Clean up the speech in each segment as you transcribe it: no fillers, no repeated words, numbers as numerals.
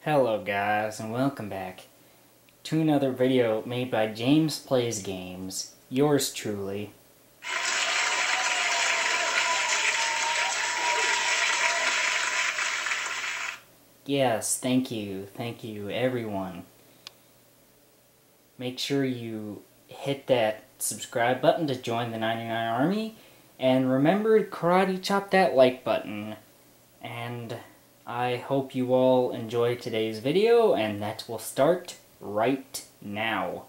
Hello guys and welcome back to another video made by James Plays Games, yours truly. Yes, thank you everyone. Make sure you hit that subscribe button to join the 99 Army, and remember to karate chop that like button. And I hope you all enjoy today's video, and that will start right now.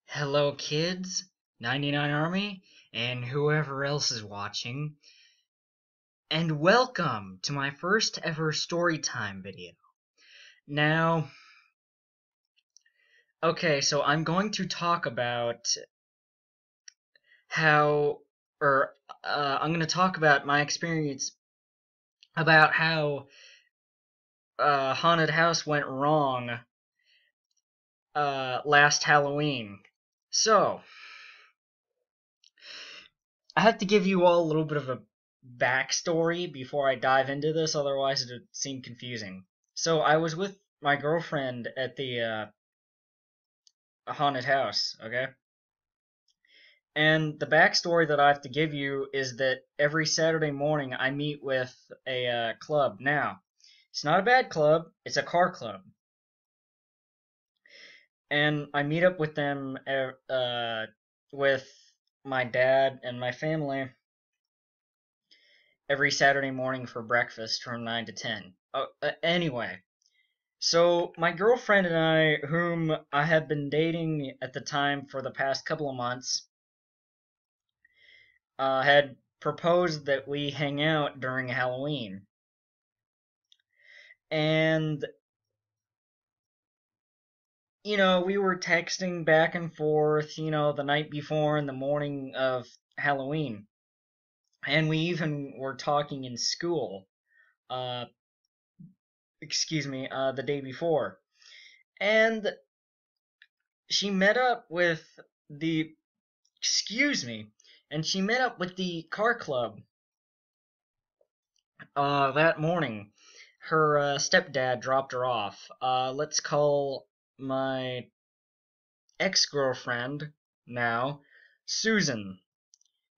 Hello kids, 99 Army, and whoever else is watching, and welcome to my first ever storytime video. Now, okay, so I'm going to talk about I'm going to talk about my experience about how Haunted House went wrong last Halloween. So, I have to give you all a little bit of a backstory before I dive into this, otherwise it would seem confusing. So I was with my girlfriend at the haunted house, okay? And the backstory that I have to give you is that every Saturday morning I meet with a club. Now, it's not a bad club, it's a car club. And I meet up with them with my dad and my family every Saturday morning for breakfast from 9 to 10. Anyway, so my girlfriend and I, whom I had been dating at the time for the past couple of months, had proposed that we hang out during Halloween. And, we were texting back and forth, the night before and the morning of Halloween. And we even were talking in school, uh, the day before. And she met up with the, and she met up with the car club that morning. Her stepdad dropped her off. Let's call my ex-girlfriend now Susan,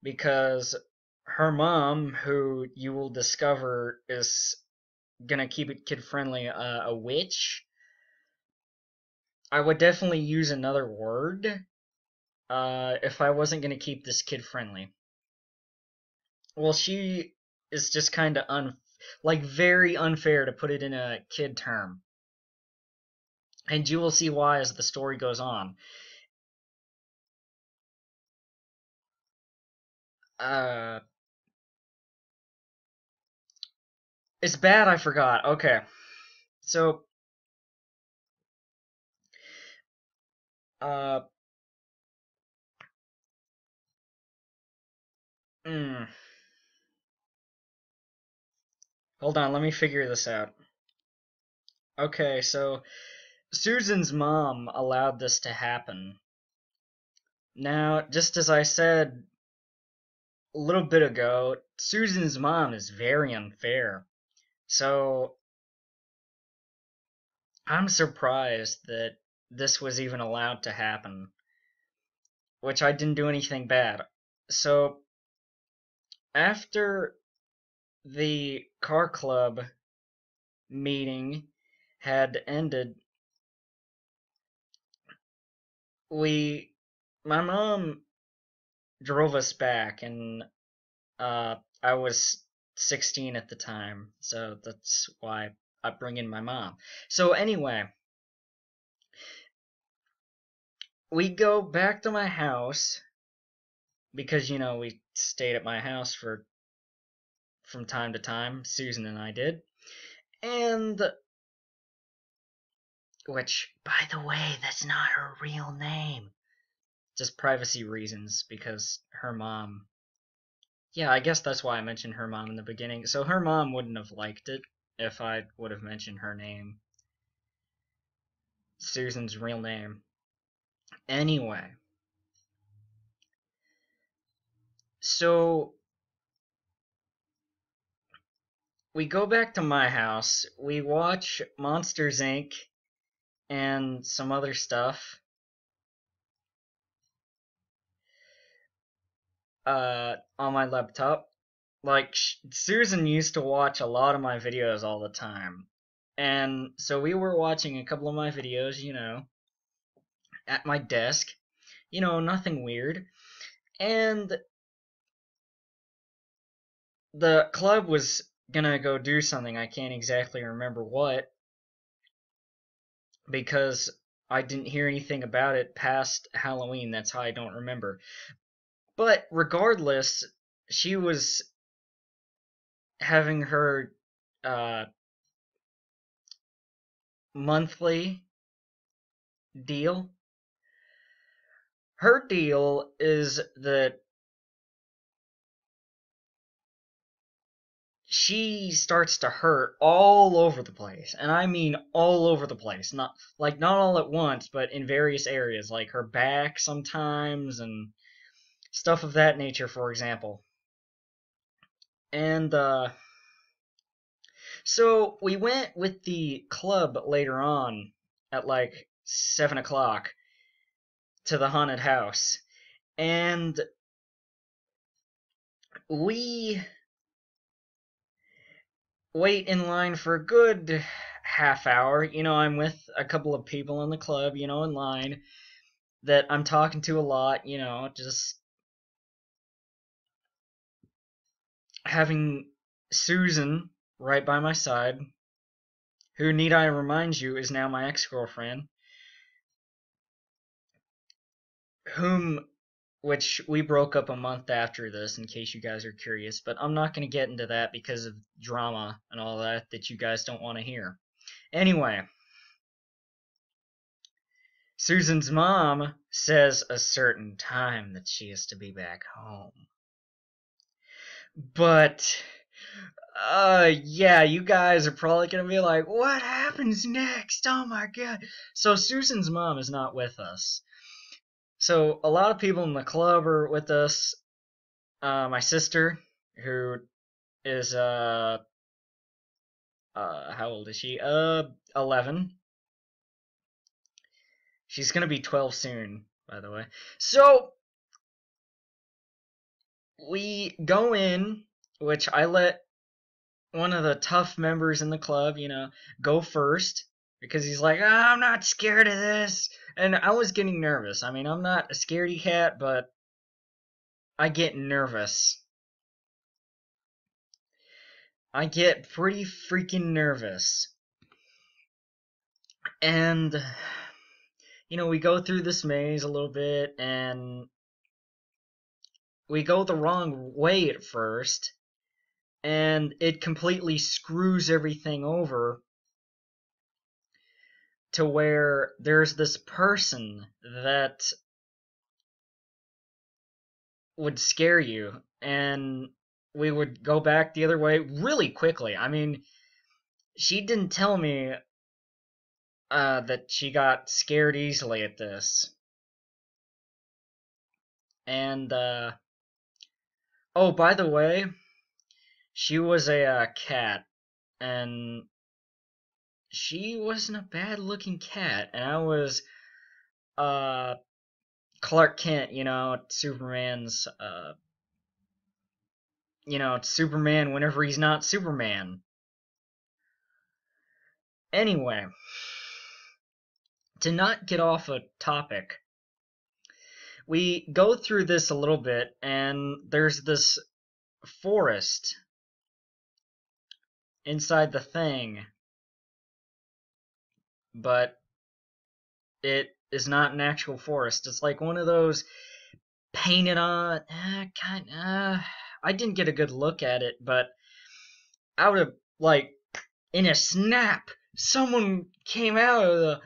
because her mom, who you will discover is gonna keep it kid-friendly, a witch. I would definitely use another word if I wasn't gonna keep this kid-friendly. Well, she is just kind of very unfair to put it in a kid term. And you will see why as the story goes on. Uh, it's bad I forgot. Okay. So, uh, mm, hold on, let me figure this out. Okay, so Susan's mom allowed this to happen. Now, just as I said a little bit ago, Susan's mom is very unfair. So, I'm surprised that this was even allowed to happen, which I didn't do anything bad. So, after the car club meeting had ended, we, my mom drove us back, and I was 16 at the time, so that's why I bring in my mom. So anyway, we go back to my house because we stayed at my house from time to time. Susan and I did, and which, by the way, that's not her real name. Just privacy reasons, because her mom. Yeah, I guess that's why I mentioned her mom in the beginning. So her mom wouldn't have liked it if I would have mentioned her name. Susan's real name. Anyway, so we go back to my house. We watch Monsters Inc. and some other stuff. On my laptop. Like, Susan used to watch a lot of my videos all the time. And so we were watching a couple of my videos, at my desk. Nothing weird. And the club was gonna go do something. I can't exactly remember what, because I didn't hear anything about it past Halloween. That's how I don't remember. But regardless, she was having her uh, monthly deal. Her deal is that she starts to hurt all over the place, and I mean all over the place. Not all at once, but in various areas, like her back sometimes and stuff of that nature, for example. And so we went with the club later on at like 7 o'clock to the haunted house, and we wait in line for a good half hour. I'm with a couple of people in the club, in line that I'm talking to a lot, just having Susan right by my side, who, need I remind you, is now my ex-girlfriend, whom which we broke up a month after this, in case you guys are curious, but I'm not going to get into that because of drama and all that you guys don't want to hear. Anyway, Susan's mom says a certain time that she is to be back home. But, yeah, you guys are probably going to be like, what happens next? Oh my god. So Susan's mom is not with us. So a lot of people in the club are with us. My sister, who is, how old is she? 11. She's gonna be 12 soon, by the way. So, we go in, which I let one of the tough members in the club, go first, because he's like, I'm not scared of this. And I was getting nervous. I mean, I'm not a scaredy cat, but I get nervous. I get pretty freaking nervous. And, we go through this maze a little bit, and we go the wrong way at first, and it completely screws everything over to where there's this person that would scare you, and we would go back the other way really quickly. I mean, she didn't tell me that she got scared easily at this. And, oh, by the way, she was a cat, and she wasn't a bad looking cat, and I was Clark Kent, Superman's Superman whenever he's not Superman. Anyway, to not get off a topic, we go through this a little bit, and there's this forest inside the thing, but it is not an actual forest. It's like one of those painted on. I didn't get a good look at it, but I would have, like, in a snap, someone came out of the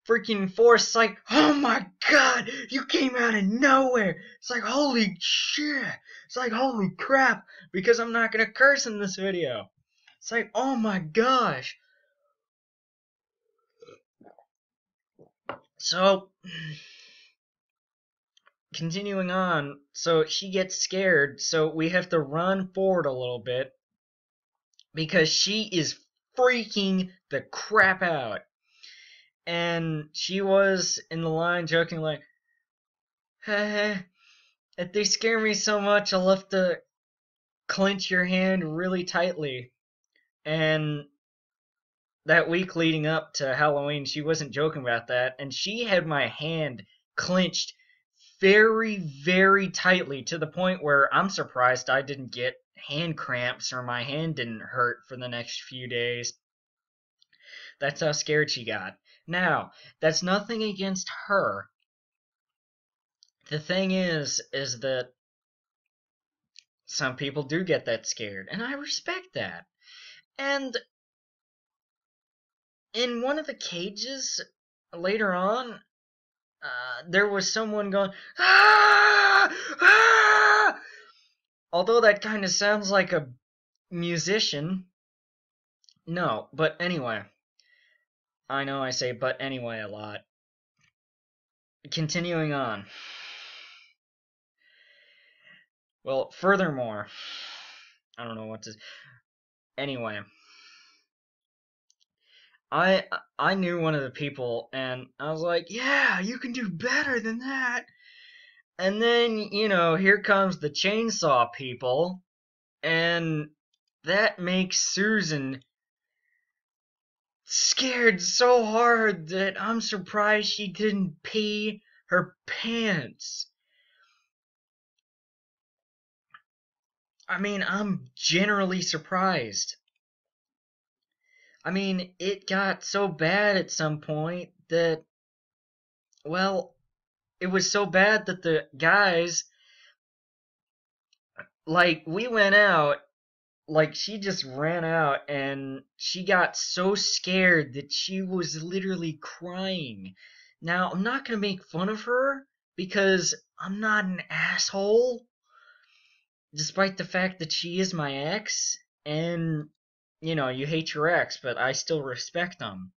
freaking forest. It's like, oh my god, you came out of nowhere. It's like, holy shit. It's like, holy crap, because I'm not gonna curse in this video. It's like, oh my gosh. So, continuing on, so she gets scared, so we have to run forward a little bit because she is freaking the crap out. And she was in the line joking like, hey, if they scare me so much, I'll have to clench your hand really tightly. And that week leading up to Halloween, she wasn't joking about that, and she had my hand clenched very, very tightly to the point where I'm surprised I didn't get hand cramps or my hand didn't hurt for the next few days. That's how scared she got. Now, that's nothing against her. The thing is that some people do get that scared, and I respect that. And in one of the cages later on, there was someone going, ah! Ah! Although that kind of sounds like a musician. No, but anyway. I know I say but anyway a lot. Continuing on. Well, furthermore, I don't know what to. Anyway, I knew one of the people, and I was like, yeah, you can do better than that. And then, here comes the chainsaw people, and that makes Susan scared so hard that I'm surprised she didn't pee her pants. I mean, I'm generally surprised. I mean, it got so bad at some point that, well, it was so bad that the guys, like, we went out, like, she just ran out and she got so scared that she was literally crying. Now, I'm not going to make fun of her because I'm not an asshole, despite the fact that she is my ex, and, you hate your ex, but I still respect them.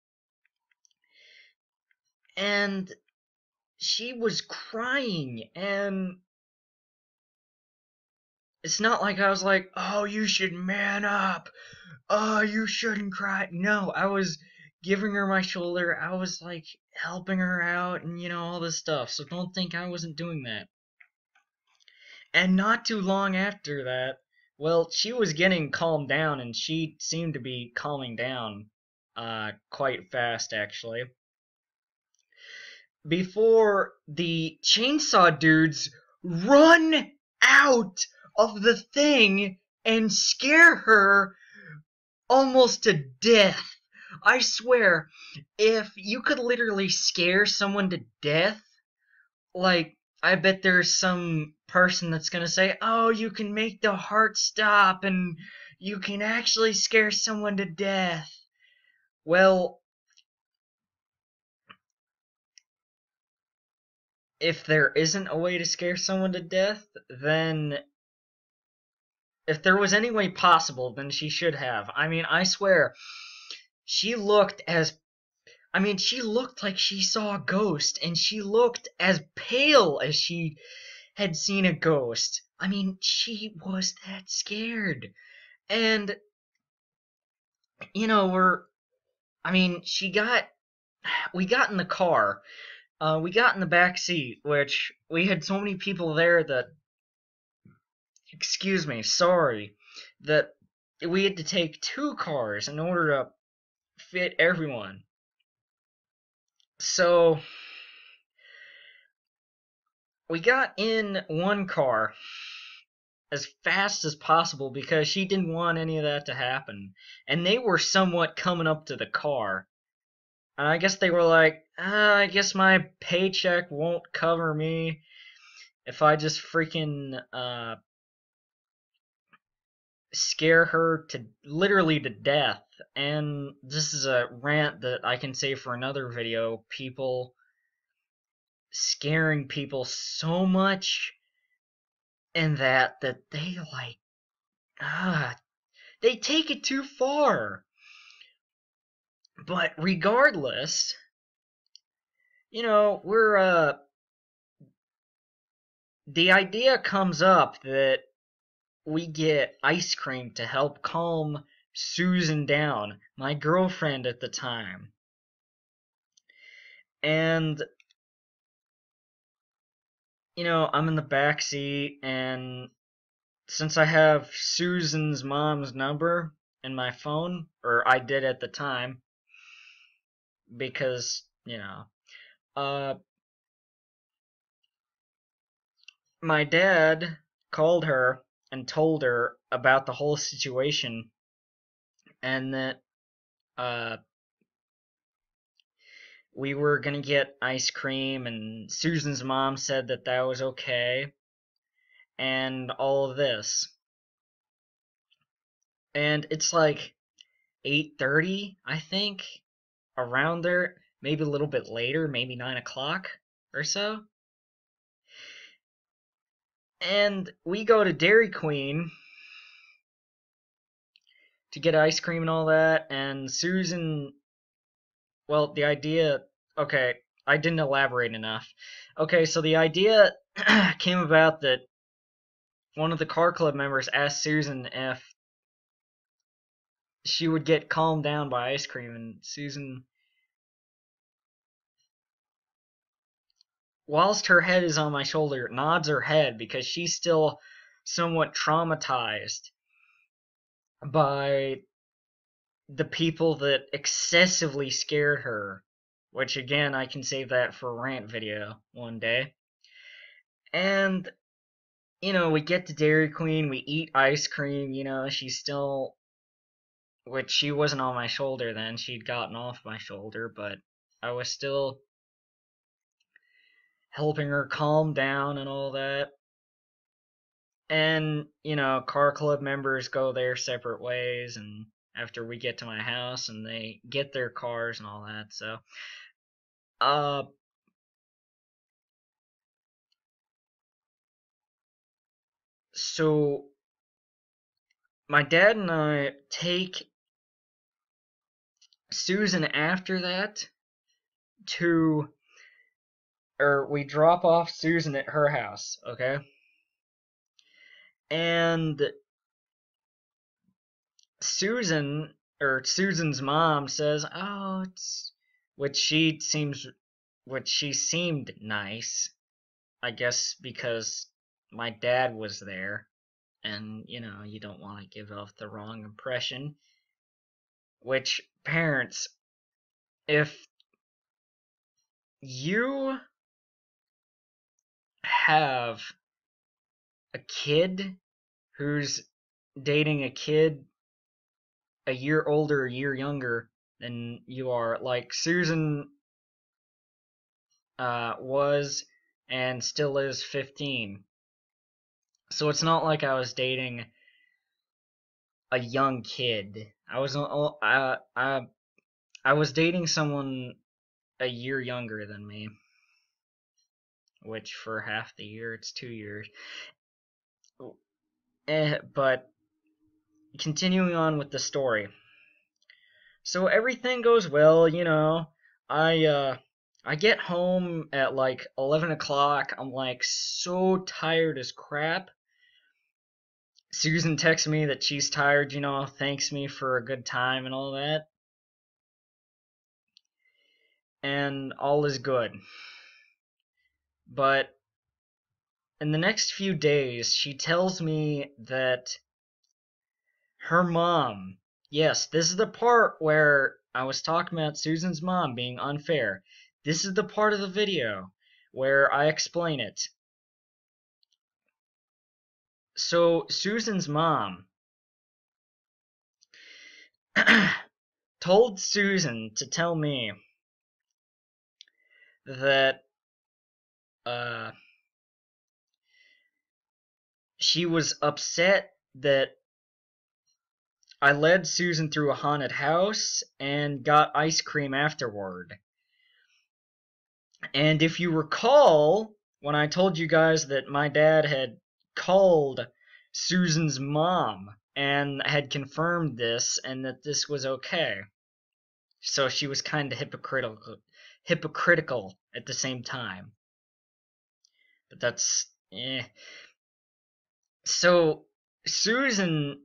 And she was crying, and it's not like I was like, oh, you should man up. Oh, you shouldn't cry. No, I was giving her my shoulder. I was like helping her out and, all this stuff. So don't think I wasn't doing that. And not too long after that, well, she was getting calmed down and she seemed to be calming down quite fast, actually. Before the chainsaw dudes run out of the thing and scare her almost to death. I swear, if you could literally scare someone to death, like, I bet there's some person that's gonna say, oh, you can make the heart stop and you can actually scare someone to death. Well, if there isn't a way to scare someone to death, then if there was any way possible, then she should have. I mean, I swear, she looked she looked like she saw a ghost, and she looked as pale as she had seen a ghost. I mean, she was that scared. And, we got in the car. We got in the back seat, which we had so many people there that, excuse me, sorry, that we had to take two cars in order to fit everyone. So, we got in one car as fast as possible because she didn't want any of that to happen. And they were somewhat coming up to the car. And I guess they were like, I guess my paycheck won't cover me if I just freaking scare her to literally to death. And this is a rant that I can say for another video. People scaring people so much and that they like they take it too far. But regardless, we're the idea comes up that we get ice cream to help calm Susan down, my girlfriend at the time. And, I'm in the back seat, and since I have Susan's mom's number in my phone, or I did at the time, because, uh, my dad called her and told her about the whole situation, and that uh, we were gonna get ice cream, and Susan's mom said that that was okay, and all of this. And it's like 8:30, I think, around there, maybe a little bit later, maybe 9 o'clock or so. And we go to Dairy Queen to get ice cream and all that, and Susan, well, the idea, okay, I didn't elaborate enough. Okay, so the idea came about that one of the car club members asked Susan if she would get calmed down by ice cream, and Susan, whilst her head is on my shoulder, nods her head because she's still somewhat traumatized by the people that excessively scared her, which again, I can save that for a rant video one day. And, we get to Dairy Queen, we eat ice cream, she's still, which she wasn't on my shoulder then, she'd gotten off my shoulder, but I was still helping her calm down and all that. And, car club members go their separate ways, and after we get to my house, and they get their cars and all that, so, uh, so my dad and I take Susan after that to, or we drop off Susan at her house, okay? And Susan, or Susan's mom says, "Oh, it's," which she seems, which she seemed nice, I guess because my dad was there, and you don't want to give off the wrong impression. Which parents, if you have a kid who's dating a kid a year older, a year younger than you are, like Susan was and still is 15. So it's not like I was dating a young kid. I was dating someone a year younger than me, which for half the year it's 2 years. But continuing on with the story. So everything goes well, I get home at like 11 o'clock. I'm like so tired as crap. Susan texts me that she's tired, thanks me for a good time and all that. And all is good. But in the next few days, she tells me that her mom, yes, this is the part where I was talking about Susan's mom being unfair. This is the part of the video where I explain it. So, Susan's mom told Susan to tell me that she was upset that I led Susan through a haunted house and got ice cream afterward. And if you recall, when I told you guys that my dad had called Susan's mom and had confirmed this and that this was okay. So she was kind of hypocritical at the same time. But that's So Susan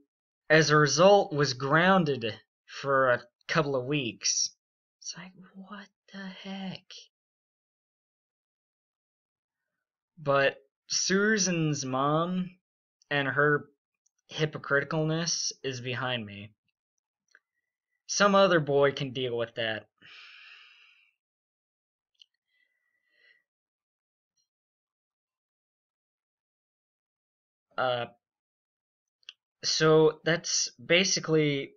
as a result, was grounded for a couple of weeks. It's like, what the heck? But Susan's mom and her hypocriticalness is behind me. Some other boy can deal with that. So that's basically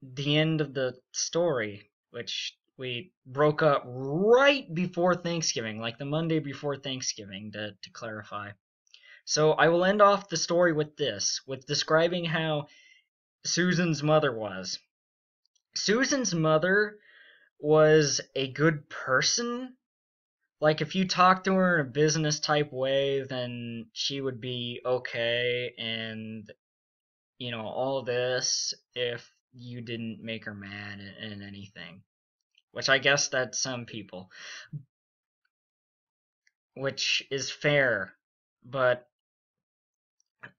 the end of the story, which we broke up right before Thanksgiving, like the Monday before Thanksgiving, to clarify. So I will end off the story with this, with describing how Susan's mother was. Susan's mother was a good person. Like, if you talk to her in a business type way, then she would be okay, and, all this if you didn't make her mad in anything. Which I guess that's some people. Which is fair. But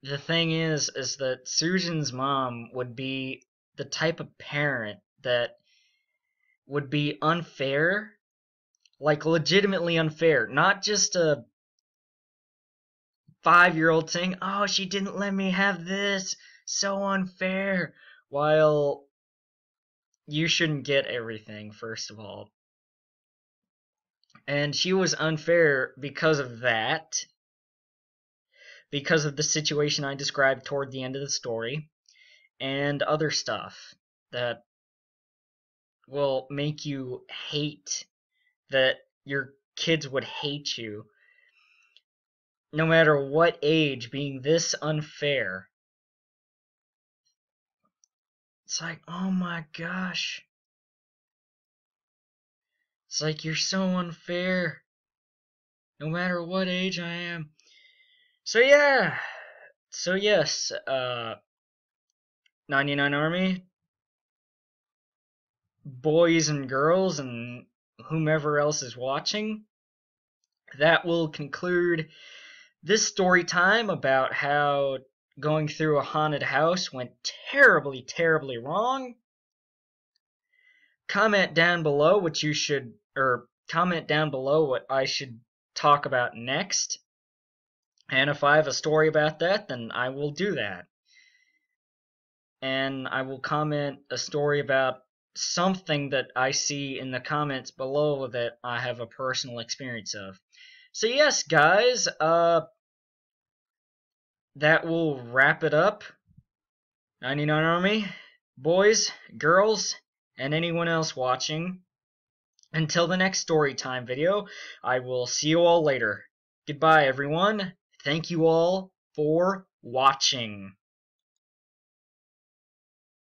the thing is that Susan's mom would be the type of parent that would be unfair, like legitimately unfair, not just a 5-year-old saying, "Oh, she didn't let me have this, so unfair," while you shouldn't get everything, first of all. And she was unfair because of that, because of the situation I described toward the end of the story, and other stuff that will make you hate that your kids would hate you, no matter what age, being this unfair. It's like, oh my gosh. It's like, you're so unfair, no matter what age I am. So yeah. So yes, 99 Army, boys and girls, and whomever else is watching, that will conclude this story time about how going through a haunted house went terribly, terribly wrong. Comment down below what you should, or comment down below what I should talk about next. And if I have a story about that, then I will do that. And I will comment a story about something that I see in the comments below that I have a personal experience of. So yes, guys, that will wrap it up. 99 Army, boys, girls, and anyone else watching. Until the next story time video, I will see you all later. Goodbye, everyone. Thank you all for watching.